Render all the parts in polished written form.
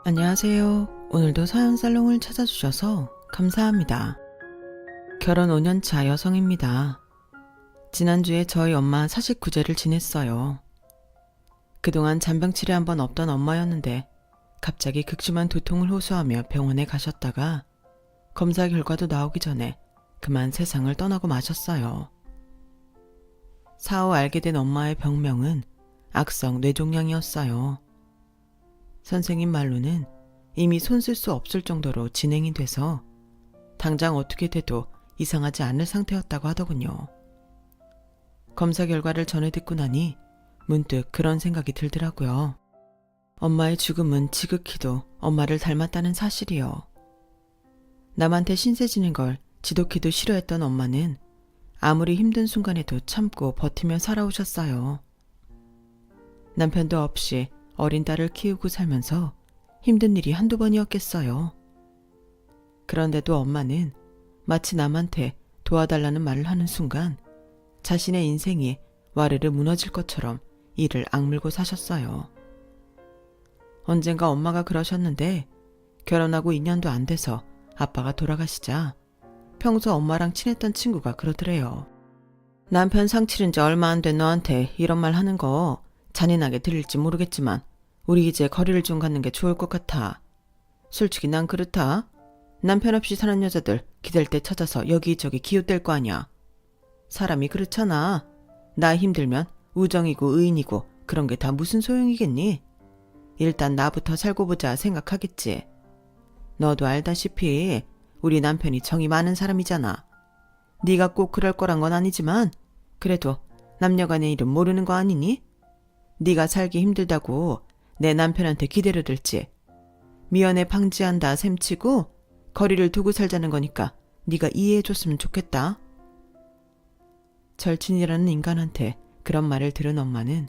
안녕하세요. 오늘도 사연살롱을 찾아주셔서 감사합니다. 결혼 5년차 여성입니다. 지난주에 저희 엄마 49제를 지냈어요. 그동안 잔병치레 한 번 없던 엄마였는데 갑자기 극심한 두통을 호소하며 병원에 가셨다가 검사 결과도 나오기 전에 그만 세상을 떠나고 마셨어요. 사후 알게 된 엄마의 병명은 악성 뇌종양이었어요. 선생님 말로는 이미 손 쓸 수 없을 정도로 진행이 돼서 당장 어떻게 돼도 이상하지 않을 상태였다고 하더군요. 검사 결과를 전해 듣고 나니 문득 그런 생각이 들더라고요. 엄마의 죽음은 지극히도 엄마를 닮았다는 사실이요. 남한테 신세 지는 걸 지독히도 싫어했던 엄마는 아무리 힘든 순간에도 참고 버티며 살아오셨어요. 남편도 없이 어린 딸을 키우고 살면서 힘든 일이 한두 번이었겠어요. 그런데도 엄마는 마치 남한테 도와달라는 말을 하는 순간 자신의 인생이 와르르 무너질 것처럼 이를 악물고 사셨어요. 언젠가 엄마가 그러셨는데 결혼하고 2년도 안 돼서 아빠가 돌아가시자 평소 엄마랑 친했던 친구가 그러더래요. 남편 상 치른 지 얼마 안 된 너한테 이런 말 하는 거 잔인하게 들릴지 모르겠지만 우리 이제 거리를 좀 갖는 게 좋을 것 같아. 솔직히 난 그렇다. 남편 없이 사는 여자들 기댈 때 찾아서 여기저기 기웃댈 거 아니야. 사람이 그렇잖아. 나 힘들면 우정이고 의인이고 그런 게 다 무슨 소용이겠니? 일단 나부터 살고 보자 생각하겠지. 너도 알다시피 우리 남편이 정이 많은 사람이잖아. 네가 꼭 그럴 거란 건 아니지만 그래도 남녀간의 일은 모르는 거 아니니? 네가 살기 힘들다고 내 남편한테 기대를 들지. 미연에 방지한다 셈치고 거리를 두고 살자는 거니까 네가 이해해줬으면 좋겠다. 절친이라는 인간한테 그런 말을 들은 엄마는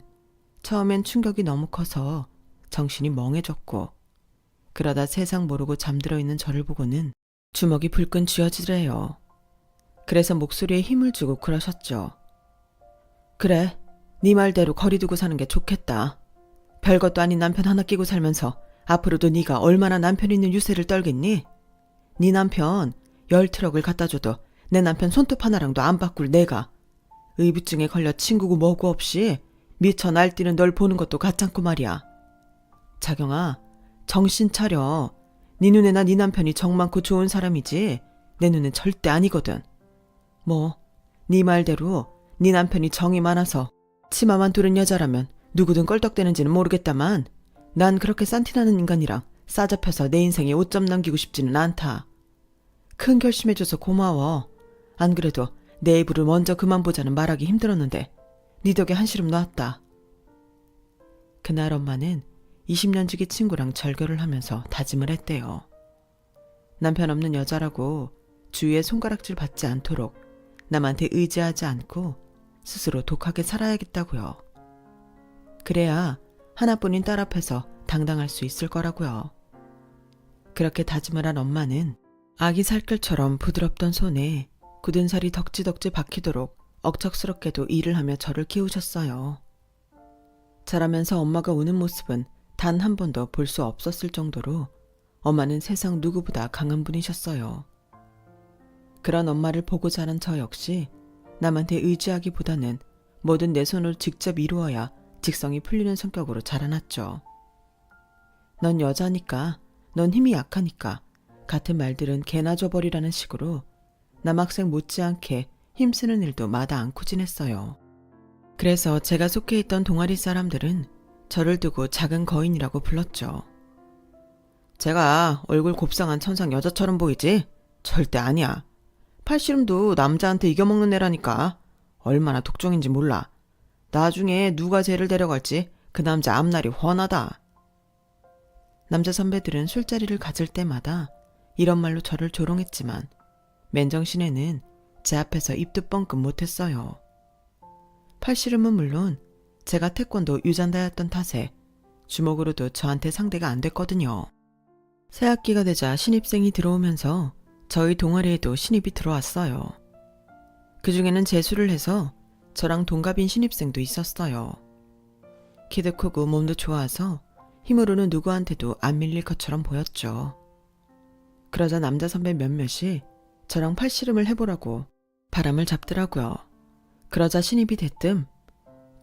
처음엔 충격이 너무 커서 정신이 멍해졌고 그러다 세상 모르고 잠들어 있는 저를 보고는 주먹이 불끈 쥐어지더래요. 그래서 목소리에 힘을 주고 그러셨죠. 그래, 네 말대로 거리 두고 사는 게 좋겠다. 별것도 아닌 남편 하나 끼고 살면서 앞으로도 네가 얼마나 남편 있는 유세를 떨겠니? 네 남편 10트럭을 갖다 줘도 내 남편 손톱 하나랑도 안 바꿀 내가 의부증에 걸려 친구고 뭐고 없이 미쳐 날뛰는 널 보는 것도 가찮고 말이야. 자경아, 정신 차려. 네 눈에나 네 남편이 정 많고 좋은 사람이지 내 눈엔 절대 아니거든. 뭐 네 말대로 네 남편이 정이 많아서 치마만 두른 여자라면 누구든 껄떡대는지는 모르겠다만 난 그렇게 싼티나는 인간이랑 싸잡혀서 내 인생에 오점 남기고 싶지는 않다. 큰 결심해줘서 고마워. 안 그래도 내 입으로 먼저 그만 보자는 말하기 힘들었는데 네 덕에 한시름 놨다. 그날 엄마는 20년 지기 친구랑 절교를 하면서 다짐을 했대요. 남편 없는 여자라고 주위에 손가락질 받지 않도록 남한테 의지하지 않고 스스로 독하게 살아야겠다고요. 그래야 하나뿐인 딸 앞에서 당당할 수 있을 거라고요. 그렇게 다짐을 한 엄마는 아기 살결처럼 부드럽던 손에 굳은 살이 덕지덕지 박히도록 억척스럽게도 일을 하며 저를 키우셨어요. 자라면서 엄마가 우는 모습은 단 한 번도 볼 수 없었을 정도로 엄마는 세상 누구보다 강한 분이셨어요. 그런 엄마를 보고 자란 저 역시 남한테 의지하기보다는 뭐든 내 손으로 직접 이루어야 직성이 풀리는 성격으로 자라났죠. 넌 여자니까, 넌 힘이 약하니까 같은 말들은 개나 줘버리라는 식으로 남학생 못지않게 힘쓰는 일도 마다 않고 지냈어요. 그래서 제가 속해 있던 동아리 사람들은 저를 두고 작은 거인이라고 불렀죠. 제가 얼굴 곱상한 천상 여자처럼 보이지? 절대 아니야. 팔씨름도 남자한테 이겨먹는 애라니까. 얼마나 독종인지 몰라. 나중에 누가 쟤를 데려갈지 그 남자 앞날이 훤하다. 남자 선배들은 술자리를 가질 때마다 이런 말로 저를 조롱했지만 맨정신에는 제 앞에서 입도 뻥끗 못했어요. 팔씨름은 물론 제가 태권도 유잔다였던 탓에 주먹으로도 저한테 상대가 안 됐거든요. 새학기가 되자 신입생이 들어오면서 저희 동아리에도 신입이 들어왔어요. 그중에는 재수를 해서 저랑 동갑인 신입생도 있었어요. 키도 크고 몸도 좋아서 힘으로는 누구한테도 안 밀릴 것처럼 보였죠. 그러자 남자 선배 몇몇이 저랑 팔씨름을 해보라고 바람을 잡더라고요. 그러자 신입이 대뜸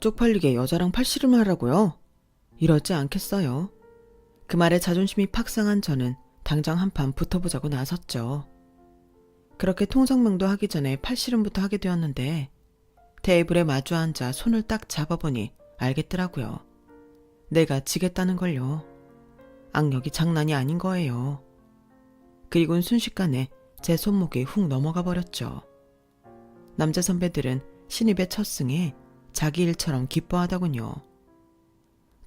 쪽팔리게 여자랑 팔씨름을 하라고요? 이러지 않겠어요. 그 말에 자존심이 팍 상한 저는 당장 한판 붙어보자고 나섰죠. 그렇게 통성명도 하기 전에 팔씨름부터 하게 되었는데 테이블에 마주 앉아 손을 딱 잡아보니 알겠더라고요. 내가 지겠다는 걸요. 악력이 장난이 아닌 거예요. 그리고는 순식간에 제 손목이 훅 넘어가 버렸죠. 남자 선배들은 신입의 첫 승에 자기 일처럼 기뻐하더군요.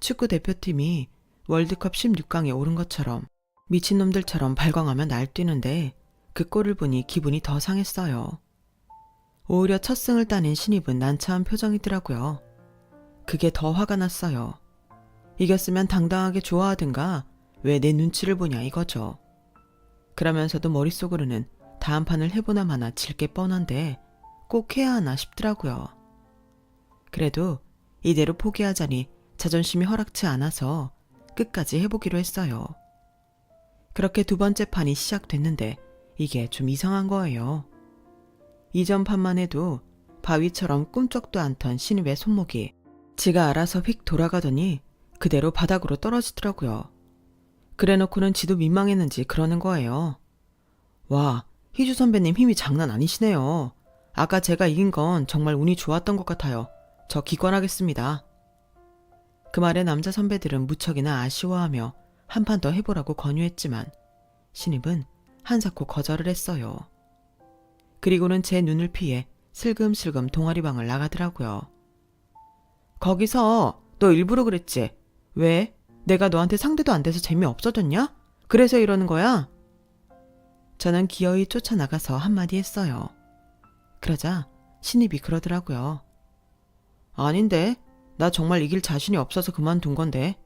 축구 대표팀이 월드컵 16강에 오른 것처럼 미친놈들처럼 발광하며 날뛰는데 그 꼴을 보니 기분이 더 상했어요. 오히려 첫 승을 따낸 신입은 난처한 표정이더라고요. 그게 더 화가 났어요. 이겼으면 당당하게 좋아하든가 왜 내 눈치를 보냐 이거죠. 그러면서도 머릿속으로는 다음 판을 해보나 마나 질 게 뻔한데 꼭 해야 하나 싶더라고요. 그래도 이대로 포기하자니 자존심이 허락치 않아서 끝까지 해보기로 했어요. 그렇게 두 번째 판이 시작됐는데 이게 좀 이상한 거예요. 이전 판만 해도 바위처럼 꿈쩍도 않던 신입의 손목이 지가 알아서 휙 돌아가더니 그대로 바닥으로 떨어지더라고요. 그래놓고는 지도 민망했는지 그러는 거예요. 와, 희주 선배님 힘이 장난 아니시네요. 아까 제가 이긴 건 정말 운이 좋았던 것 같아요. 저 기권하겠습니다. 그 말에 남자 선배들은 무척이나 아쉬워하며 한 판 더 해보라고 권유했지만 신입은 한사코 거절을 했어요. 그리고는 제 눈을 피해 슬금슬금 동아리방을 나가더라고요. 거기서 너 일부러 그랬지? 왜? 내가 너한테 상대도 안 돼서 재미없어졌냐? 그래서 이러는 거야? 저는 기어이 쫓아나가서 한마디 했어요. 그러자 신입이 그러더라고요. 아닌데, 나 정말 이길 자신이 없어서 그만둔 건데.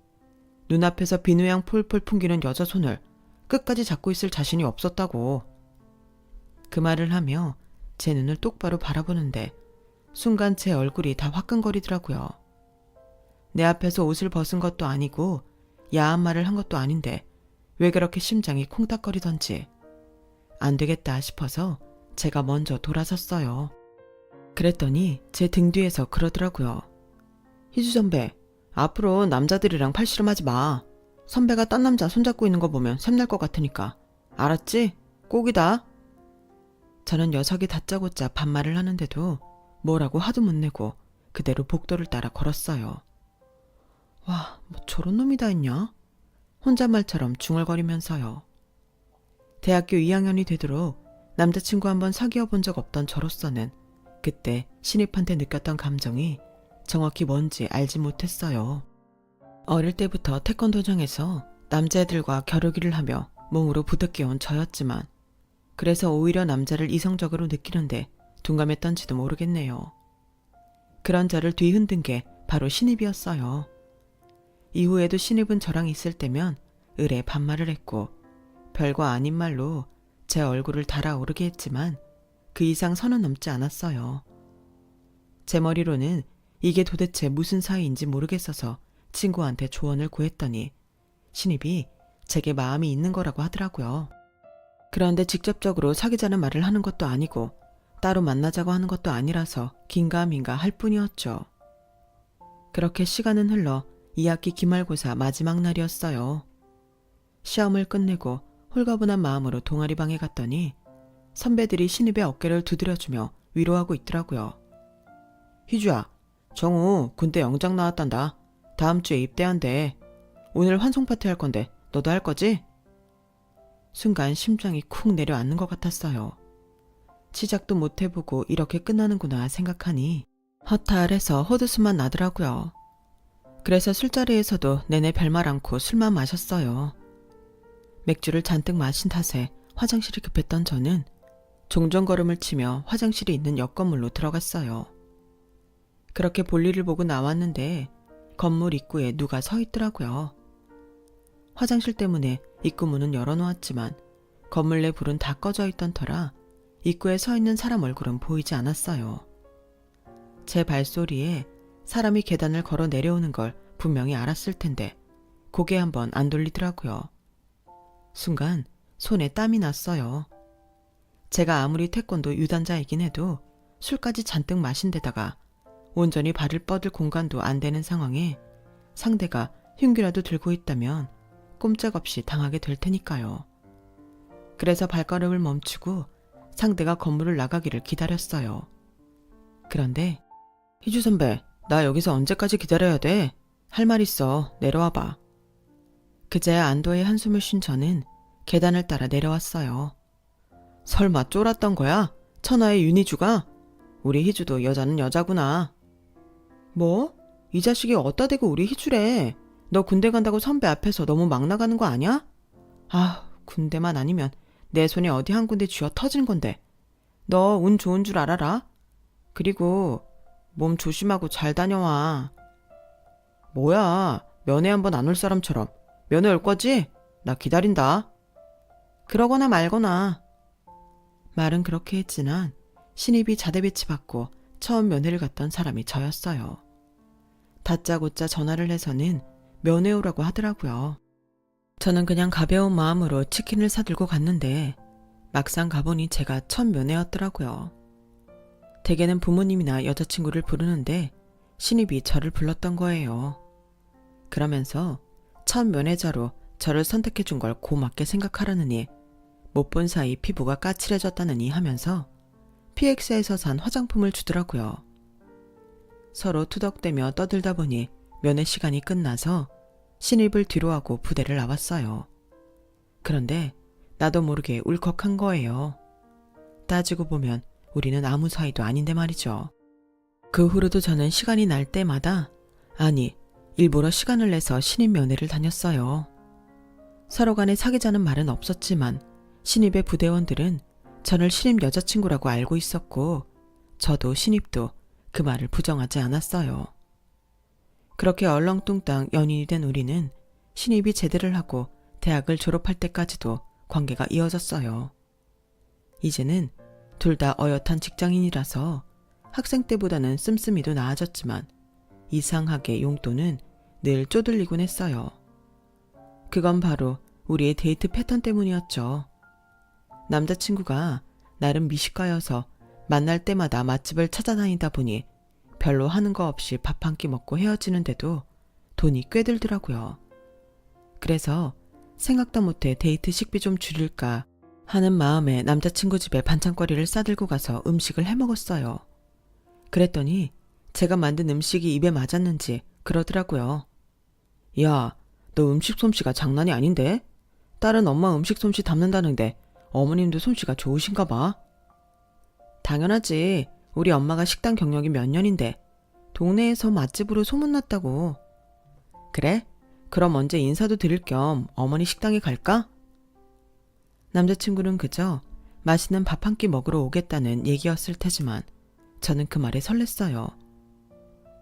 눈앞에서 비누향 폴폴 풍기는 여자 손을 끝까지 잡고 있을 자신이 없었다고. 그 말을 하며 제 눈을 똑바로 바라보는데 순간 제 얼굴이 다 화끈거리더라고요. 내 앞에서 옷을 벗은 것도 아니고 야한 말을 한 것도 아닌데 왜 그렇게 심장이 콩닥거리던지. 안 되겠다 싶어서 제가 먼저 돌아섰어요. 그랬더니 제 등 뒤에서 그러더라고요. 희주 선배, 앞으로 남자들이랑 팔씨름하지 마. 선배가 딴 남자 손잡고 있는 거 보면 샘날 것 같으니까. 알았지? 꼭이다. 저는 녀석이 다짜고짜 반말을 하는데도 뭐라고 하도 못 내고 그대로 복도를 따라 걸었어요. 와, 뭐 저런 놈이 다 있냐? 혼잣말처럼 중얼거리면서요. 대학교 2학년이 되도록 남자친구 한번 사귀어 본 적 없던 저로서는 그때 신입한테 느꼈던 감정이 정확히 뭔지 알지 못했어요. 어릴 때부터 태권도장에서 남자애들과 겨루기를 하며 몸으로 부득이온 저였지만 그래서 오히려 남자를 이성적으로 느끼는데 둔감했던지도 모르겠네요. 그런 저를 뒤흔든 게 바로 신입이었어요. 이후에도 신입은 저랑 있을 때면 을에 반말을 했고 별거 아닌 말로 제 얼굴을 달아오르게 했지만 그 이상 선은 넘지 않았어요. 제 머리로는 이게 도대체 무슨 사이인지 모르겠어서 친구한테 조언을 구했더니 신입이 제게 마음이 있는 거라고 하더라고요. 그런데 직접적으로 사귀자는 말을 하는 것도 아니고 따로 만나자고 하는 것도 아니라서 긴가민가 할 뿐이었죠. 그렇게 시간은 흘러 2학기 기말고사 마지막 날이었어요. 시험을 끝내고 홀가분한 마음으로 동아리방에 갔더니 선배들이 신입의 어깨를 두드려주며 위로하고 있더라고요. 희주야, 정우 군대 영장 나왔단다. 다음 주에 입대한대. 오늘 환송 파티 할 건데 너도 할 거지? 순간 심장이 쿵 내려앉는 것 같았어요. 시작도 못 해보고 이렇게 끝나는구나 생각하니 허탈해서 헛웃음만 나더라고요. 그래서 술자리에서도 내내 별말 않고 술만 마셨어요. 맥주를 잔뜩 마신 탓에 화장실이 급했던 저는 종종 걸음을 치며 화장실이 있는 옆 건물로 들어갔어요. 그렇게 볼일을 보고 나왔는데 건물 입구에 누가 서 있더라고요. 화장실 때문에 입구 문은 열어놓았지만 건물 내 불은 다 꺼져 있던 터라 입구에 서 있는 사람 얼굴은 보이지 않았어요. 제 발소리에 사람이 계단을 걸어 내려오는 걸 분명히 알았을 텐데 고개 한번 안 돌리더라고요. 순간 손에 땀이 났어요. 제가 아무리 태권도 유단자이긴 해도 술까지 잔뜩 마신 데다가 온전히 발을 뻗을 공간도 안 되는 상황에 상대가 흉기라도 들고 있다면 꼼짝없이 당하게 될 테니까요. 그래서 발걸음을 멈추고 상대가 건물을 나가기를 기다렸어요. 그런데 희주 선배, 나 여기서 언제까지 기다려야 돼? 할 말 있어. 내려와봐. 그제야 안도의 한숨을 쉰 저는 계단을 따라 내려왔어요. 설마 쫄았던 거야? 천하의 윤희주가? 우리 희주도 여자는 여자구나. 뭐? 이 자식이 어디다 대고 우리 희주래. 너 군대 간다고 선배 앞에서 너무 막 나가는 거 아니야? 아, 군대만 아니면 내 손에 어디 한 군데 쥐어 터진 건데. 너 운 좋은 줄 알아라. 그리고 몸 조심하고 잘 다녀와. 뭐야, 면회 한번 안 올 사람처럼. 면회 올 거지? 나 기다린다. 그러거나 말거나. 말은 그렇게 했지만 신입이 자대 배치받고 처음 면회를 갔던 사람이 저였어요. 다짜고짜 전화를 해서는 면회 오라고 하더라고요. 저는 그냥 가벼운 마음으로 치킨을 사들고 갔는데 막상 가보니 제가 첫 면회였더라고요. 대개는 부모님이나 여자친구를 부르는데 신입이 저를 불렀던 거예요. 그러면서 첫 면회자로 저를 선택해준 걸 고맙게 생각하라느니 못 본 사이 피부가 까칠해졌다느니 하면서 PX에서 산 화장품을 주더라고요. 서로 투덕대며 떠들다 보니 면회 시간이 끝나서 신입을 뒤로하고 부대를 나왔어요. 그런데 나도 모르게 울컥한 거예요. 따지고 보면 우리는 아무 사이도 아닌데 말이죠. 그 후로도 저는 시간이 날 때마다, 아니, 일부러 시간을 내서 신입 면회를 다녔어요. 서로 간에 사귀자는 말은 없었지만 신입의 부대원들은 저를 신입 여자친구라고 알고 있었고 저도 신입도 그 말을 부정하지 않았어요. 그렇게 얼렁뚱땅 연인이 된 우리는 신입이 제대를 하고 대학을 졸업할 때까지도 관계가 이어졌어요. 이제는 둘 다 어엿한 직장인이라서 학생 때보다는 씀씀이도 나아졌지만 이상하게 용돈은 늘 쪼들리곤 했어요. 그건 바로 우리의 데이트 패턴 때문이었죠. 남자친구가 나름 미식가여서 만날 때마다 맛집을 찾아다니다 보니 별로 하는 거 없이 밥 한 끼 먹고 헤어지는데도 돈이 꽤 들더라고요. 그래서 생각도 못해 데이트 식비 좀 줄일까 하는 마음에 남자친구 집에 반찬거리를 싸들고 가서 음식을 해먹었어요. 그랬더니 제가 만든 음식이 입에 맞았는지 그러더라고요. 야, 너 음식 솜씨가 장난이 아닌데? 딸은 엄마 음식 솜씨 담는다는데 어머님도 솜씨가 좋으신가 봐. 당연하지. 우리 엄마가 식당 경력이 몇 년인데 동네에서 맛집으로 소문났다고. 그래? 그럼 언제 인사도 드릴 겸 어머니 식당에 갈까? 남자친구는 그저 맛있는 밥 한 끼 먹으러 오겠다는 얘기였을 테지만 저는 그 말에 설렜어요.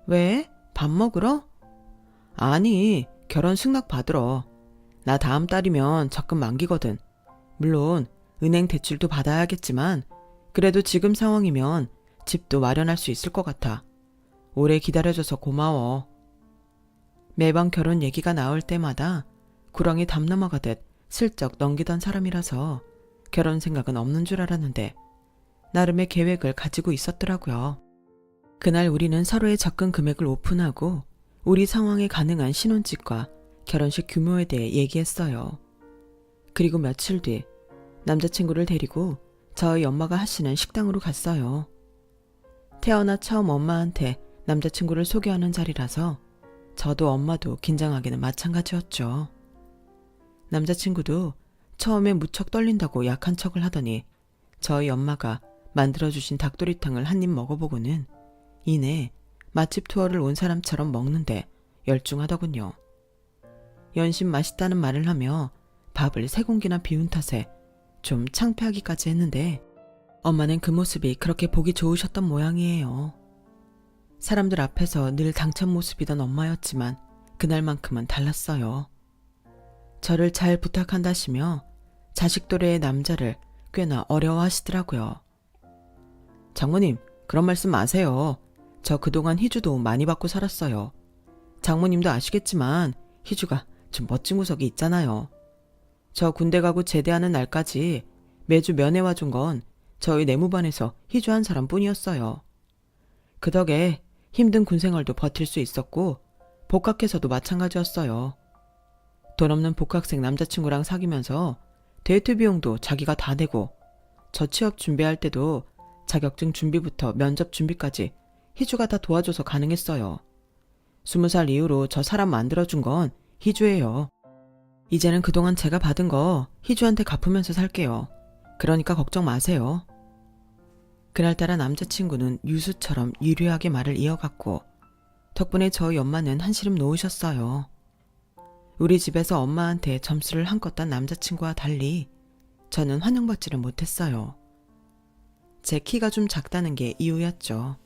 왜? 밥 먹으러? 아니, 결혼 승낙 받으러. 나 다음 달이면 적금 만기거든. 물론 은행 대출도 받아야겠지만 그래도 지금 상황이면 집도 마련할 수 있을 것 같아. 오래 기다려줘서 고마워. 매번 결혼 얘기가 나올 때마다 구렁이 담 넘어가듯 슬쩍 넘기던 사람이라서 결혼 생각은 없는 줄 알았는데 나름의 계획을 가지고 있었더라고요. 그날 우리는 서로의 접근 금액을 오픈하고 우리 상황에 가능한 신혼집과 결혼식 규모에 대해 얘기했어요. 그리고 며칠 뒤 남자친구를 데리고 저희 엄마가 하시는 식당으로 갔어요. 태어나 처음 엄마한테 남자친구를 소개하는 자리라서 저도 엄마도 긴장하기는 마찬가지였죠. 남자친구도 처음에 무척 떨린다고 약한 척을 하더니 저희 엄마가 만들어주신 닭도리탕을 한 입 먹어보고는 이내 맛집 투어를 온 사람처럼 먹는데 열중하더군요. 연신 맛있다는 말을 하며 밥을 3공기나 비운 탓에 좀 창피하기까지 했는데 엄마는 그 모습이 그렇게 보기 좋으셨던 모양이에요. 사람들 앞에서 늘 당찬 모습이던 엄마였지만 그날만큼은 달랐어요. 저를 잘 부탁한다시며 자식 또래의 남자를 꽤나 어려워하시더라고요. 장모님, 그런 말씀 마세요. 저 그동안 희주 도움 많이 받고 살았어요. 장모님도 아시겠지만 희주가 좀 멋진 구석이 있잖아요. 저 군대 가고 제대하는 날까지 매주 면회 와준 건 저희 내무반에서 희주 한 사람뿐이었어요. 그 덕에 힘든 군 생활도 버틸 수 있었고 복학해서도 마찬가지였어요. 돈 없는 복학생 남자친구랑 사귀면서 데이트 비용도 자기가 다 내고 저 취업 준비할 때도 자격증 준비부터 면접 준비까지 희주가 다 도와줘서 가능했어요. 20살 이후로 저 사람 만들어준 건 희주예요. 이제는 그동안 제가 받은 거 희주한테 갚으면서 살게요. 그러니까 걱정 마세요. 그날따라 남자친구는 유수처럼 유려하게 말을 이어갔고 덕분에 저희 엄마는 한시름 놓으셨어요. 우리 집에서 엄마한테 점수를 한껏 딴 남자친구와 달리 저는 환영받지를 못했어요. 제 키가 좀 작다는 게 이유였죠.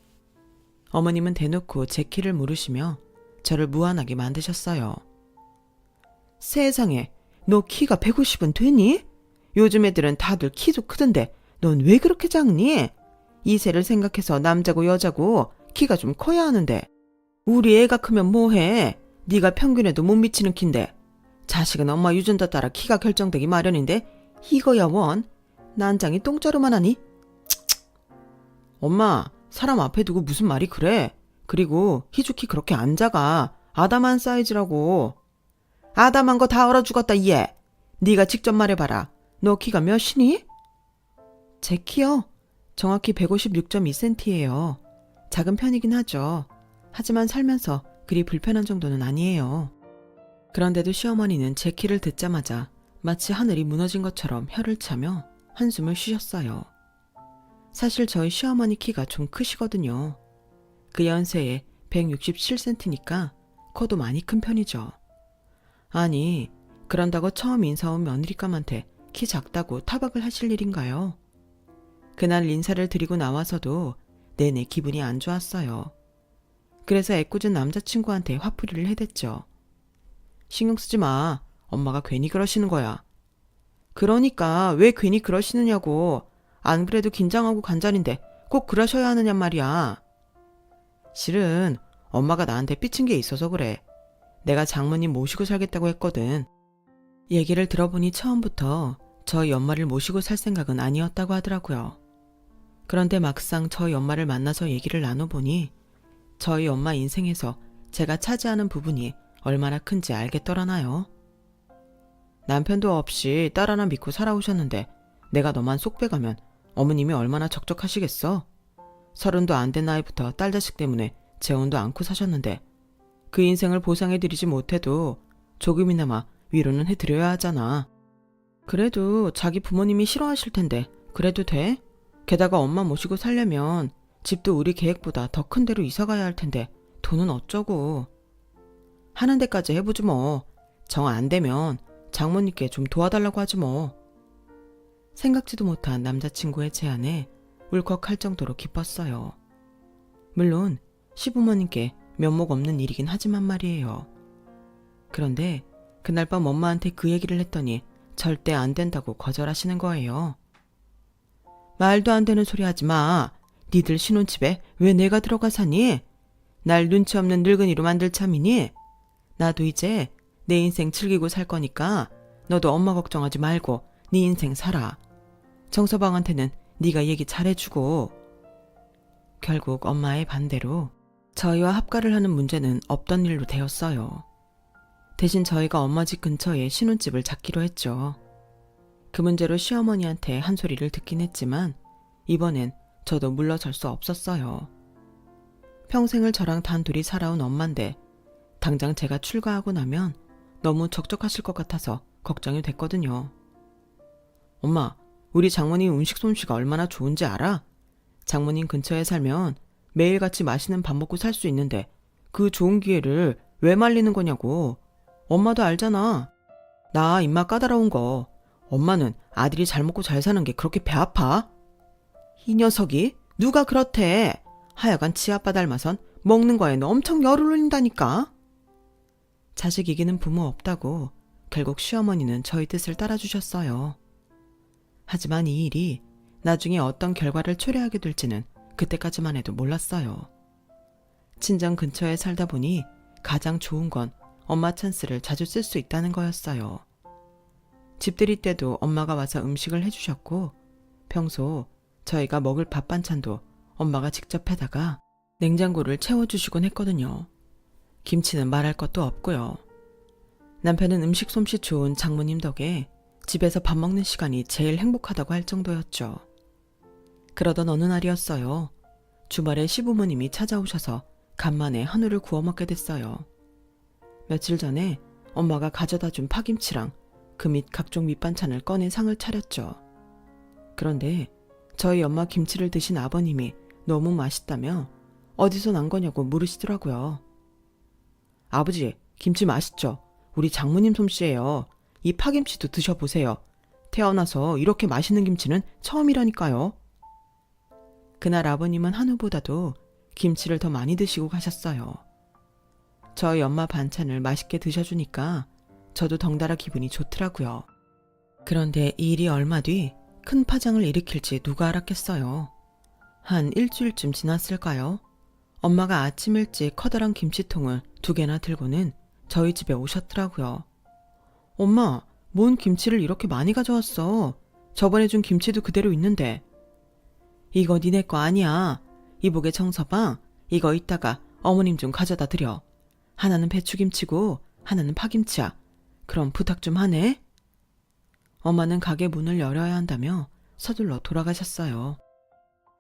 어머님은 대놓고 제 키를 물으시며 저를 무안하게 만드셨어요. 세상에, 너 키가 150은 되니? 요즘 애들은 다들 키도 크던데 넌 왜 그렇게 작니? 이세를 생각해서 남자고 여자고 키가 좀 커야 하는데 우리 애가 크면 뭐해? 네가 평균에도 못 미치는 킨데 자식은 엄마 유전자 따라 키가 결정되기 마련인데 이거야 원? 난장이 똥자루만 하니? 엄마, 사람 앞에 두고 무슨 말이 그래? 그리고 희주 키 그렇게 안 작아. 아담한 사이즈라고. 아담한 거 다 얼어 죽었다 얘. 네가 직접 말해봐라. 너 키가 몇이니? 제 키요? 정확히 156.2cm예요. 작은 편이긴 하죠. 하지만 살면서 그리 불편한 정도는 아니에요. 그런데도 시어머니는 제 키를 듣자마자 마치 하늘이 무너진 것처럼 혀를 차며 한숨을 쉬셨어요. 사실 저희 시어머니 키가 좀 크시거든요. 그 연세에 167cm니까 코도 많이 큰 편이죠. 아니, 그런다고 처음 인사 온 며느리감한테 키 작다고 타박을 하실 일인가요? 그날 인사를 드리고 나와서도 내내 기분이 안 좋았어요. 그래서 애꿎은 남자친구한테 화풀이를 해댔죠. 신경 쓰지 마. 엄마가 괜히 그러시는 거야. 그러니까 왜 괜히 그러시느냐고. 안 그래도 긴장하고 간절인데 꼭 그러셔야 하느냔 말이야. 실은 엄마가 나한테 삐친 게 있어서 그래. 내가 장모님 모시고 살겠다고 했거든. 얘기를 들어보니 처음부터 저희 엄마를 모시고 살 생각은 아니었다고 하더라고요. 그런데 막상 저희 엄마를 만나서 얘기를 나눠보니 저희 엄마 인생에서 제가 차지하는 부분이 얼마나 큰지 알겠더라나요. 남편도 없이 딸 하나 믿고 살아오셨는데 내가 너만 쏙 빼가면 어머님이 얼마나 적적하시겠어? 30도 안 된 나이부터 딸 자식 때문에 재혼도 않고 사셨는데 그 인생을 보상해드리지 못해도 조금이나마 위로는 해드려야 하잖아. 그래도 자기 부모님이 싫어하실 텐데 그래도 돼? 게다가 엄마 모시고 살려면 집도 우리 계획보다 더 큰 데로 이사가야 할 텐데 돈은 어쩌고. 하는 데까지 해보지 뭐. 정 안 되면 장모님께 좀 도와달라고 하지 뭐. 생각지도 못한 남자친구의 제안에 울컥할 정도로 기뻤어요. 물론 시부모님께 면목 없는 일이긴 하지만 말이에요. 그런데 그날 밤 엄마한테 그 얘기를 했더니 절대 안 된다고 거절하시는 거예요. 말도 안 되는 소리 하지 마. 니들 신혼집에 왜 내가 들어가 사니? 날 눈치 없는 늙은이로 만들 참이니? 나도 이제 내 인생 즐기고 살 거니까 너도 엄마 걱정하지 말고 네 인생 살아. 정서방한테는 네가 얘기 잘해주고. 결국 엄마의 반대로 저희와 합가를 하는 문제는 없던 일로 되었어요. 대신 저희가 엄마 집 근처에 신혼집을 잡기로 했죠. 그 문제로 시어머니한테 한 소리를 듣긴 했지만 이번엔 저도 물러설 수 없었어요. 평생을 저랑 단둘이 살아온 엄마인데 당장 제가 출가하고 나면 너무 적적하실 것 같아서 걱정이 됐거든요. 엄마, 우리 장모님 음식 솜씨가 얼마나 좋은지 알아? 장모님 근처에 살면 매일같이 맛있는 밥 먹고 살 수 있는데 그 좋은 기회를 왜 말리는 거냐고. 엄마도 알잖아. 나 입맛 까다로운 거. 엄마는 아들이 잘 먹고 잘 사는 게 그렇게 배 아파? 이 녀석이 누가 그렇대. 하여간 지 아빠 닮아선 먹는 거에는 엄청 열을 올린다니까. 자식 이기는 부모 없다고 결국 시어머니는 저희 뜻을 따라주셨어요. 하지만 이 일이 나중에 어떤 결과를 초래하게 될지는 그때까지만 해도 몰랐어요. 친정 근처에 살다 보니 가장 좋은 건 엄마 찬스를 자주 쓸 수 있다는 거였어요. 집들이 때도 엄마가 와서 음식을 해주셨고 평소 저희가 먹을 밥 반찬도 엄마가 직접 해다가 냉장고를 채워주시곤 했거든요. 김치는 말할 것도 없고요. 남편은 음식 솜씨 좋은 장모님 덕에 집에서 밥 먹는 시간이 제일 행복하다고 할 정도였죠. 그러던 어느 날이었어요. 주말에 시부모님이 찾아오셔서 간만에 한우를 구워 먹게 됐어요. 며칠 전에 엄마가 가져다 준 파김치랑 그 밑 각종 밑반찬을 꺼내 상을 차렸죠. 그런데 저희 엄마 김치를 드신 아버님이 너무 맛있다며 어디서 난 거냐고 물으시더라고요. 아버지, 김치 맛있죠? 우리 장모님 솜씨예요. 이 파김치도 드셔보세요. 태어나서 이렇게 맛있는 김치는 처음이라니까요. 그날 아버님은 한우보다도 김치를 더 많이 드시고 가셨어요. 저희 엄마 반찬을 맛있게 드셔주니까 저도 덩달아 기분이 좋더라고요. 그런데 이 일이 얼마 뒤 큰 파장을 일으킬지 누가 알았겠어요. 한 일주일쯤 지났을까요? 엄마가 아침 일찍 커다란 김치통을 2개나 들고는 저희 집에 오셨더라고요. 엄마, 뭔 김치를 이렇게 많이 가져왔어? 저번에 준 김치도 그대로 있는데. 이거 니네 거 아니야. 이복에 청서방, 이거 이따가 어머님 좀 가져다 드려. 하나는 배추김치고 하나는 파김치야. 그럼 부탁 좀 하네. 엄마는 가게 문을 열어야 한다며 서둘러 돌아가셨어요.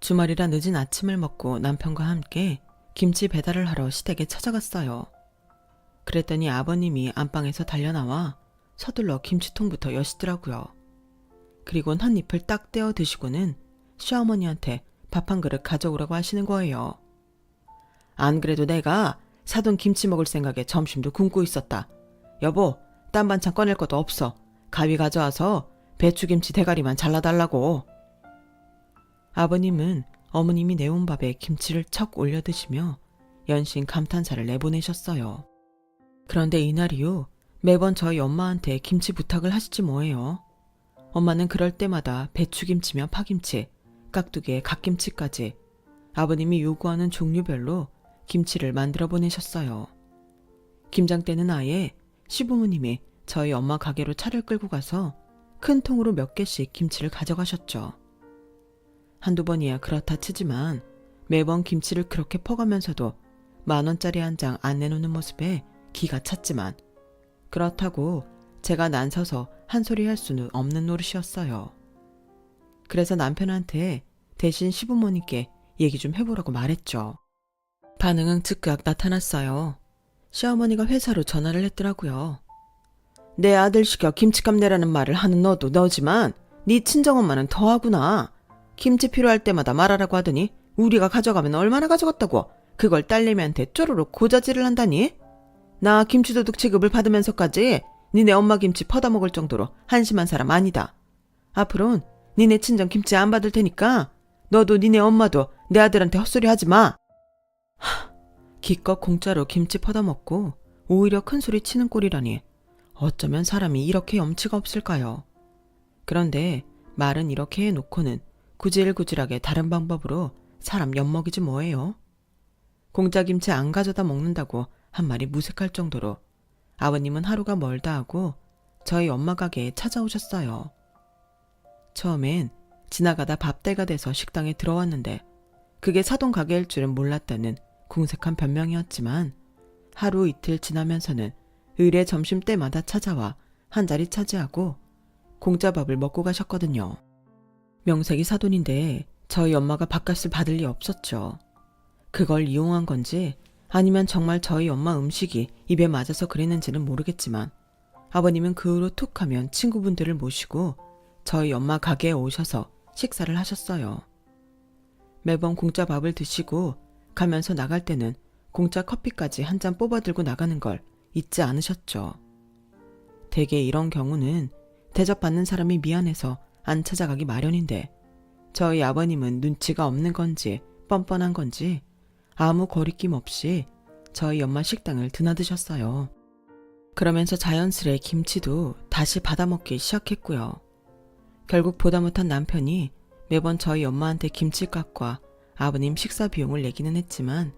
주말이라 늦은 아침을 먹고 남편과 함께 김치 배달을 하러 시댁에 찾아갔어요. 그랬더니 아버님이 안방에서 달려나와 서둘러 김치통부터 여시더라고요. 그리곤 한 입을 딱 떼어 드시고는 시어머니한테 밥 한 그릇 가져오라고 하시는 거예요. 안 그래도 내가 사돈 김치 먹을 생각에 점심도 굶고 있었다. 여보, 딴 반찬 꺼낼 것도 없어. 가위 가져와서 배추김치 대가리만 잘라달라고. 아버님은 어머님이 내온 밥에 김치를 척 올려 드시며 연신 감탄사를 내보내셨어요. 그런데 이날 이후 매번 저희 엄마한테 김치 부탁을 하시지 뭐예요. 엄마는 그럴 때마다 배추김치며 파김치, 깍두기에 갓김치까지 아버님이 요구하는 종류별로 김치를 만들어 보내셨어요. 김장 때는 아예 시부모님이 저희 엄마 가게로 차를 끌고 가서 큰 통으로 몇 개씩 김치를 가져가셨죠. 한두 번이야 그렇다 치지만 매번 김치를 그렇게 퍼가면서도 10,000원짜리 한 장 안 내놓는 모습에 기가 찼지만 그렇다고 제가 난서서 한 소리 할 수는 없는 노릇이었어요. 그래서 남편한테 대신 시부모님께 얘기 좀 해보라고 말했죠. 반응은 즉각 나타났어요. 시어머니가 회사로 전화를 했더라고요. 내 아들 시켜 김치값 내라는 말을 하는 너도 너지만 네 친정엄마는 더하구나. 김치 필요할 때마다 말하라고 하더니 우리가 가져가면 얼마나 가져갔다고 그걸 딸내미한테 쪼르륵 고자질을 한다니? 나 김치도둑 취급을 받으면서까지 니네 엄마 김치 퍼다 먹을 정도로 한심한 사람 아니다. 앞으론 니네 친정 김치 안 받을 테니까 너도 니네 엄마도 내 아들한테 헛소리 하지 마. 기껏 공짜로 김치 퍼다 먹고 오히려 큰 소리 치는 꼴이라니 어쩌면 사람이 이렇게 염치가 없을까요? 그런데 말은 이렇게 해놓고는 구질구질하게 다른 방법으로 사람 엿먹이지 뭐예요? 공짜 김치 안 가져다 먹는다고 한 말이 무색할 정도로 아버님은 하루가 멀다 하고 저희 엄마 가게에 찾아오셨어요. 처음엔 지나가다 밥때가 돼서 식당에 들어왔는데 그게 사돈 가게일 줄은 몰랐다는 궁색한 변명이었지만 하루 이틀 지나면서는 의례 점심때마다 찾아와 한 자리 차지하고 공짜 밥을 먹고 가셨거든요. 명색이 사돈인데 저희 엄마가 밥값을 받을 리 없었죠. 그걸 이용한 건지 아니면 정말 저희 엄마 음식이 입에 맞아서 그랬는지는 모르겠지만 아버님은 그 후로 툭 하면 친구분들을 모시고 저희 엄마 가게에 오셔서 식사를 하셨어요. 매번 공짜 밥을 드시고 가면서 나갈 때는 공짜 커피까지 한 잔 뽑아 들고 나가는 걸 잊지 않으셨죠. 대개 이런 경우는 대접받는 사람이 미안해서 안 찾아가기 마련인데 저희 아버님은 눈치가 없는 건지 뻔뻔한 건지 아무 거리낌 없이 저희 엄마 식당을 드나드셨어요. 그러면서 자연스레 김치도 다시 받아먹기 시작했고요. 결국 보다 못한 남편이 매번 저희 엄마한테 김치값과 아버님 식사 비용을 내기는 했지만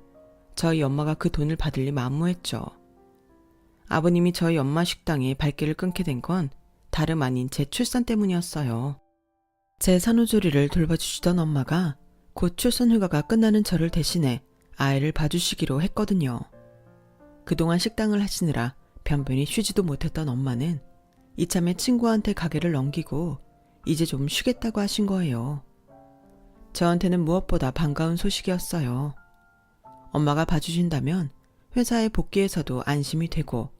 저희 엄마가 그 돈을 받을 리 만무했죠. 아버님이 저희 엄마 식당에 발길을 끊게 된 건 다름 아닌 제 출산 때문이었어요. 제 산후조리를 돌봐주시던 엄마가 곧 출산 휴가가 끝나는 저를 대신해 아이를 봐주시기로 했거든요. 그동안 식당을 하시느라 변변히 쉬지도 못했던 엄마는 이참에 친구한테 가게를 넘기고 이제 좀 쉬겠다고 하신 거예요. 저한테는 무엇보다 반가운 소식이었어요. 엄마가 봐주신다면 회사에 복귀해서도 안심이 되고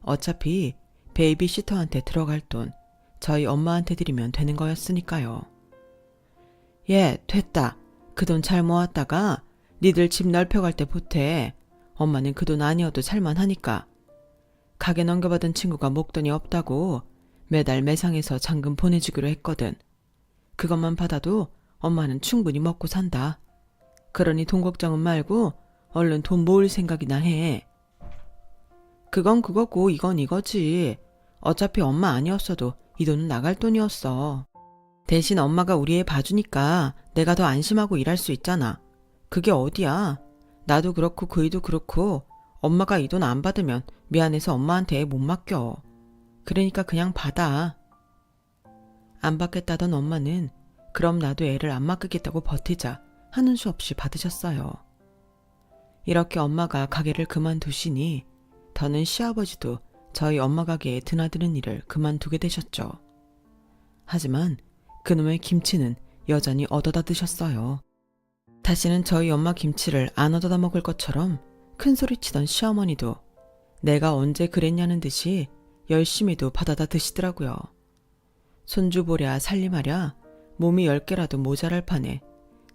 어차피 베이비시터한테 들어갈 돈 저희 엄마한테 드리면 되는 거였으니까요. 예, 됐다. 그 돈 잘 모았다가 니들 집 넓혀갈 때 보태. 엄마는 그 돈 아니어도 살만하니까. 가게 넘겨받은 친구가 목돈이 없다고 매달 매상에서 잔금 보내주기로 했거든. 그것만 받아도 엄마는 충분히 먹고 산다. 그러니 돈 걱정은 말고 얼른 돈 모을 생각이나 해. 그건 그거고 이건 이거지. 어차피 엄마 아니었어도 이 돈은 나갈 돈이었어. 대신 엄마가 우리 애 봐주니까 내가 더 안심하고 일할 수 있잖아. 그게 어디야. 나도 그렇고 그이도 그렇고 엄마가 이 돈 안 받으면 미안해서 엄마한테 애 못 맡겨. 그러니까 그냥 받아. 안 받겠다던 엄마는 그럼 나도 애를 안 맡기겠다고 버티자 하는 수 없이 받으셨어요. 이렇게 엄마가 가게를 그만두시니 더는 시아버지도 저희 엄마 가게에 드나드는 일을 그만두게 되셨죠. 하지만 그놈의 김치는 여전히 얻어다 드셨어요. 다시는 저희 엄마 김치를 안 얻어다 먹을 것처럼 큰소리치던 시어머니도 내가 언제 그랬냐는 듯이 열심히도 받아다 드시더라고요. 손주 보랴 살림하랴 몸이 10개라도 모자랄 판에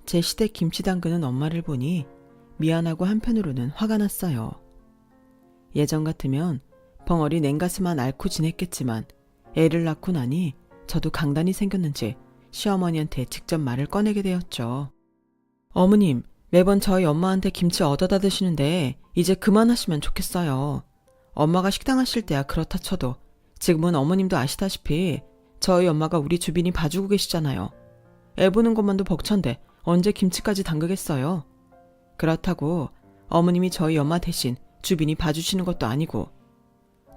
제 시댁 김치 담그는 엄마를 보니 미안하고 한편으로는 화가 났어요. 예전 같으면 벙어리 냉가슴만 앓고 지냈겠지만 애를 낳고 나니 저도 강단이 생겼는지 시어머니한테 직접 말을 꺼내게 되었죠. 어머님, 매번 저희 엄마한테 김치 얻어다 드시는데 이제 그만하시면 좋겠어요. 엄마가 식당 하실 때야 그렇다 쳐도 지금은 어머님도 아시다시피 저희 엄마가 우리 주빈이 봐주고 계시잖아요. 애 보는 것만도 벅찬데 언제 김치까지 담그겠어요. 그렇다고 어머님이 저희 엄마 대신 주빈이 봐주시는 것도 아니고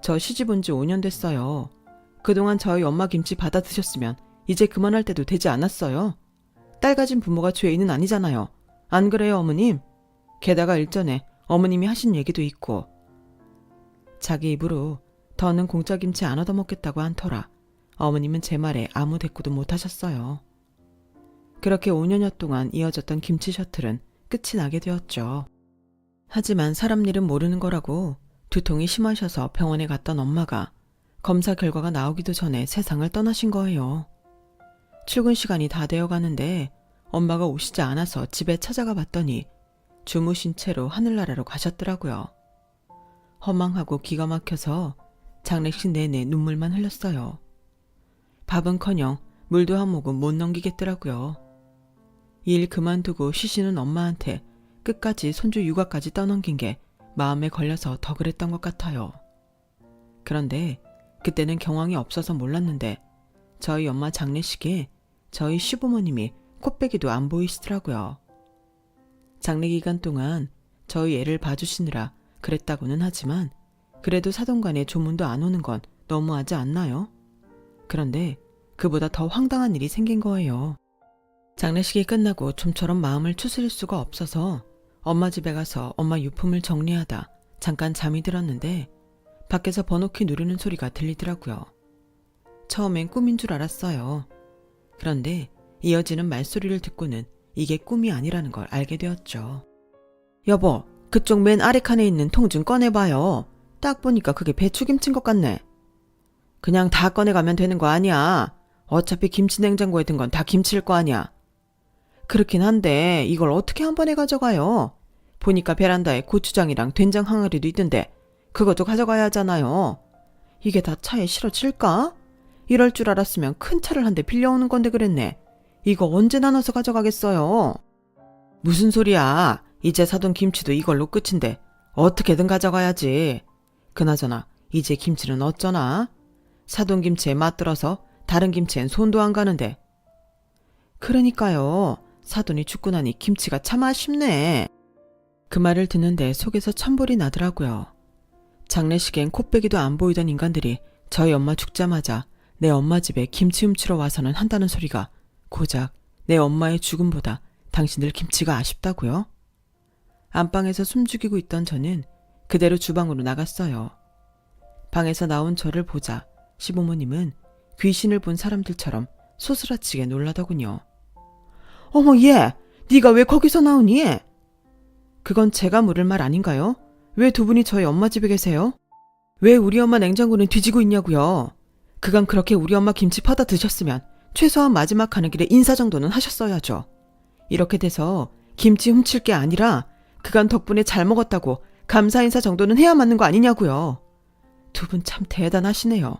저 시집 온 지 5년 됐어요. 그동안 저희 엄마 김치 받아 드셨으면 이제 그만할 때도 되지 않았어요. 딸 가진 부모가 죄인은 아니잖아요. 안 그래요, 어머님? 게다가 일전에 어머님이 하신 얘기도 있고 자기 입으로 더는 공짜 김치 안 얻어먹겠다고 한 터라 어머님은 제 말에 아무 대꾸도 못 하셨어요. 그렇게 5년여 동안 이어졌던 김치 셔틀은 끝이 나게 되었죠. 하지만 사람 일은 모르는 거라고 두통이 심하셔서 병원에 갔던 엄마가 검사 결과가 나오기도 전에 세상을 떠나신 거예요. 출근 시간이 다 되어 가는데 엄마가 오시지 않아서 집에 찾아가 봤더니 주무신 채로 하늘나라로 가셨더라고요. 허망하고 기가 막혀서 장례식 내내 눈물만 흘렸어요. 밥은커녕 물도 한 모금 못 넘기겠더라고요. 일 그만두고 쉬시는 엄마한테 끝까지 손주 육아까지 떠넘긴 게 마음에 걸려서 더 그랬던 것 같아요. 그런데 그때는 경황이 없어서 몰랐는데 저희 엄마 장례식에 저희 시부모님이 코빼기도 안 보이시더라고요. 장례 기간 동안 저희 애를 봐주시느라 그랬다고는 하지만 그래도 사돈간에 조문도 안 오는 건 너무하지 않나요? 그런데 그보다 더 황당한 일이 생긴 거예요. 장례식이 끝나고 좀처럼 마음을 추스릴 수가 없어서 엄마 집에 가서 엄마 유품을 정리하다 잠깐 잠이 들었는데 밖에서 번호키 누르는 소리가 들리더라고요. 처음엔 꿈인 줄 알았어요. 그런데 이어지는 말소리를 듣고는 이게 꿈이 아니라는 걸 알게 되었죠. 여보, 그쪽 맨 아래 칸에 있는 통 좀 꺼내봐요. 딱 보니까 그게 배추김치인 것 같네. 그냥 다 꺼내가면 되는 거 아니야. 어차피 김치 냉장고에 든 건 다 김치일 거 아니야. 그렇긴 한데 이걸 어떻게 한 번에 가져가요? 보니까 베란다에 고추장이랑 된장 항아리도 있던데 그것도 가져가야 하잖아요. 이게 다 차에 실어질까? 이럴 줄 알았으면 큰 차를 한 대 빌려오는 건데 그랬네. 이거 언제 나눠서 가져가겠어요? 무슨 소리야. 이제 사돈 김치도 이걸로 끝인데 어떻게든 가져가야지. 그나저나 이제 김치는 어쩌나? 사돈 김치에 맛들어서 다른 김치엔 손도 안 가는데. 그러니까요. 사돈이 죽고 나니 김치가 참 아쉽네. 그 말을 듣는데 속에서 천불이 나더라고요. 장례식엔 코빼기도 안 보이던 인간들이 저희 엄마 죽자마자 내 엄마 집에 김치 훔치러 와서는 한다는 소리가 고작 내 엄마의 죽음보다 당신들 김치가 아쉽다고요? 안방에서 숨죽이고 있던 저는 그대로 주방으로 나갔어요. 방에서 나온 저를 보자 시부모님은 귀신을 본 사람들처럼 소스라치게 놀라더군요. 어머 얘! 네가 왜 거기서 나오니? 그건 제가 물을 말 아닌가요? 왜 두 분이 저희 엄마 집에 계세요? 왜 우리 엄마 냉장고는 뒤지고 있냐고요? 그간 그렇게 우리 엄마 김치 퍼다 드셨으면 최소한 마지막 가는 길에 인사 정도는 하셨어야죠. 이렇게 돼서 김치 훔칠 게 아니라 그간 덕분에 잘 먹었다고 감사 인사 정도는 해야 맞는 거 아니냐고요. 두 분 참 대단하시네요.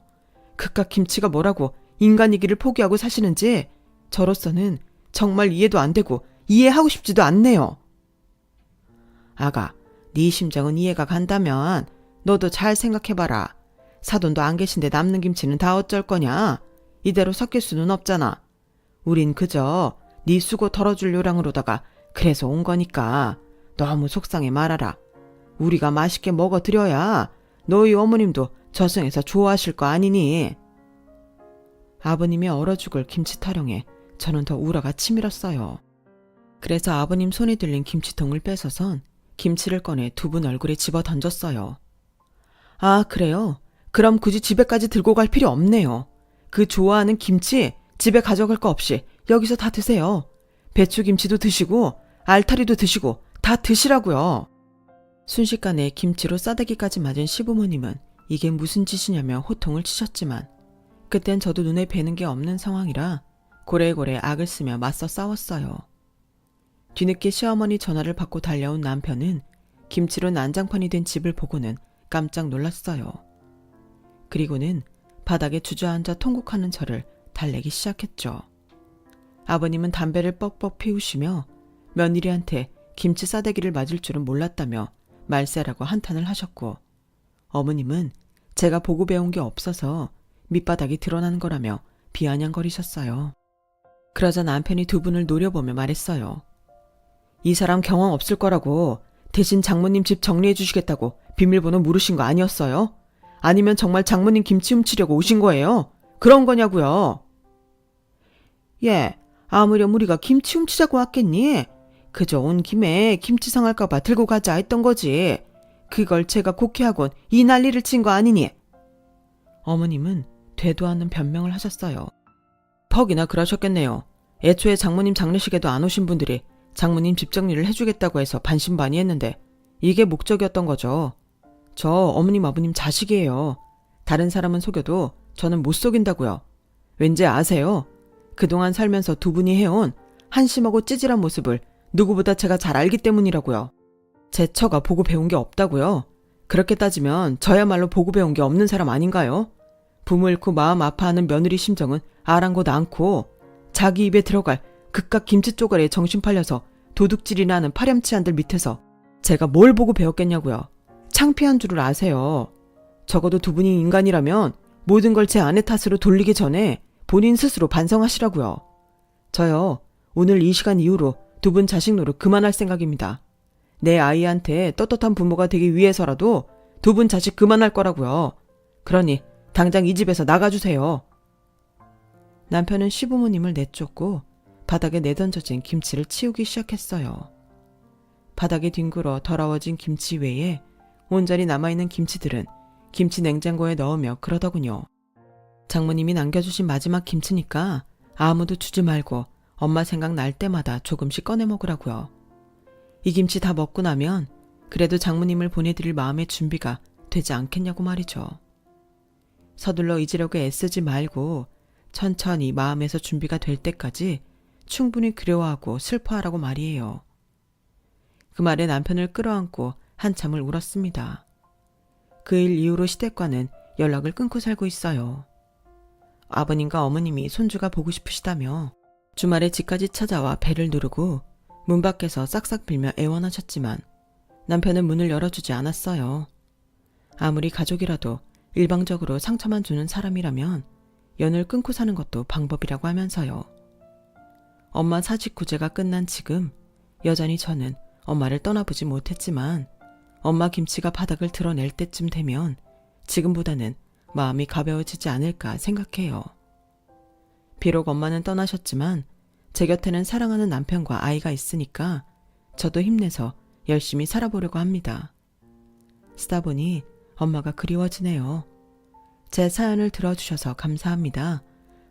그깟 김치가 뭐라고 인간이기를 포기하고 사시는지 저로서는 정말 이해도 안 되고 이해하고 싶지도 않네요. 아가, 네 심정은 이해가 간다면 너도 잘 생각해봐라. 사돈도 안 계신데 남는 김치는 다 어쩔 거냐? 이대로 섞일 수는 없잖아. 우린 그저 네 수고 덜어줄 요량으로다가 그래서 온 거니까 너무 속상해 말아라. 우리가 맛있게 먹어드려야 너희 어머님도 저승에서 좋아하실 거 아니니? 아버님의 얼어 죽을 김치 타령에 저는 더 우라가 치밀었어요. 그래서 아버님 손에 들린 김치통을 뺏어선 김치를 꺼내 두 분 얼굴에 집어 던졌어요. 아, 그래요? 그럼 굳이 집에까지 들고 갈 필요 없네요. 그 좋아하는 김치 집에 가져갈 거 없이 여기서 다 드세요. 배추김치도 드시고 알타리도 드시고 다 드시라고요. 순식간에 김치로 싸대기까지 맞은 시부모님은 이게 무슨 짓이냐며 호통을 치셨지만 그땐 저도 눈에 뵈는 게 없는 상황이라 고래고래 악을 쓰며 맞서 싸웠어요. 뒤늦게 시어머니 전화를 받고 달려온 남편은 김치로 난장판이 된 집을 보고는 깜짝 놀랐어요. 그리고는 바닥에 주저앉아 통곡하는 저를 달래기 시작했죠. 아버님은 담배를 뻑뻑 피우시며 며느리한테 김치 싸대기를 맞을 줄은 몰랐다며 말세라고 한탄을 하셨고, 어머님은 제가 보고 배운 게 없어서 밑바닥이 드러나는 거라며 비아냥거리셨어요. 그러자 남편이 두 분을 노려보며 말했어요. 이 사람 경험 없을 거라고 대신 장모님 집 정리해 주시겠다고 비밀번호 물으신 거 아니었어요? 아니면 정말 장모님 김치 훔치려고 오신 거예요? 그런 거냐고요? 예, 아무렴 우리가 김치 훔치자고 왔겠니? 그저 온 김에 김치 상할까 봐 들고 가자 했던 거지. 그걸 제가 곡해하곤 이 난리를 친 거 아니니? 어머님은 되도 않는 변명을 하셨어요. 퍽이나 그러셨겠네요. 애초에 장모님 장례식에도 안 오신 분들이 장모님 집 정리를 해주겠다고 해서 반신반의했는데 이게 목적이었던 거죠. 저 어머님 아버님 자식이에요. 다른 사람은 속여도 저는 못 속인다고요. 왠지 아세요? 그동안 살면서 두 분이 해온 한심하고 찌질한 모습을 누구보다 제가 잘 알기 때문이라고요. 제 처가 보고 배운 게 없다고요. 그렇게 따지면 저야말로 보고 배운 게 없는 사람 아닌가요? 부모 잃고 마음 아파하는 며느리 심정은 아랑곳 않고 자기 입에 들어갈 그깟 김치 쪼가리에 정신 팔려서 도둑질이나 하는 파렴치한들 밑에서 제가 뭘 보고 배웠겠냐고요. 창피한 줄을 아세요. 적어도 두 분이 인간이라면 모든 걸 제 아내 탓으로 돌리기 전에 본인 스스로 반성하시라고요. 저요, 오늘 이 시간 이후로 두 분 자식 노릇 그만할 생각입니다. 내 아이한테 떳떳한 부모가 되기 위해서라도 두 분 자식 그만할 거라고요. 그러니 당장 이 집에서 나가주세요. 남편은 시부모님을 내쫓고 바닥에 내던져진 김치를 치우기 시작했어요. 바닥에 뒹굴어 더러워진 김치 외에 온전히 남아있는 김치들은 김치 냉장고에 넣으며 그러더군요. 장모님이 남겨주신 마지막 김치니까 아무도 주지 말고 엄마 생각 날 때마다 조금씩 꺼내 먹으라고요. 이 김치 다 먹고 나면 그래도 장모님을 보내드릴 마음의 준비가 되지 않겠냐고 말이죠. 서둘러 잊으려고 애쓰지 말고 천천히 마음에서 준비가 될 때까지 충분히 그리워하고 슬퍼하라고 말이에요. 그 말에 남편을 끌어안고 한참을 울었습니다. 그 일 이후로 시댁과는 연락을 끊고 살고 있어요. 아버님과 어머님이 손주가 보고 싶으시다며 주말에 집까지 찾아와 배를 누르고 문 밖에서 싹싹 빌며 애원하셨지만 남편은 문을 열어주지 않았어요. 아무리 가족이라도 일방적으로 상처만 주는 사람이라면 연을 끊고 사는 것도 방법이라고 하면서요. 엄마 사직 구제가 끝난 지금 여전히 저는 엄마를 떠나보지 못했지만 엄마 김치가 바닥을 드러낼 때쯤 되면 지금보다는 마음이 가벼워지지 않을까 생각해요. 비록 엄마는 떠나셨지만 제 곁에는 사랑하는 남편과 아이가 있으니까 저도 힘내서 열심히 살아보려고 합니다. 쓰다 보니 엄마가 그리워지네요. 제 사연을 들어주셔서 감사합니다.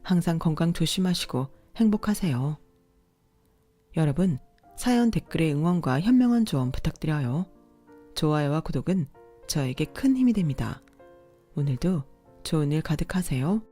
항상 건강 조심하시고 행복하세요. 여러분, 사연 댓글에 응원과 현명한 조언 부탁드려요. 좋아요와 구독은 저에게 큰 힘이 됩니다. 오늘도 좋은 일 가득하세요.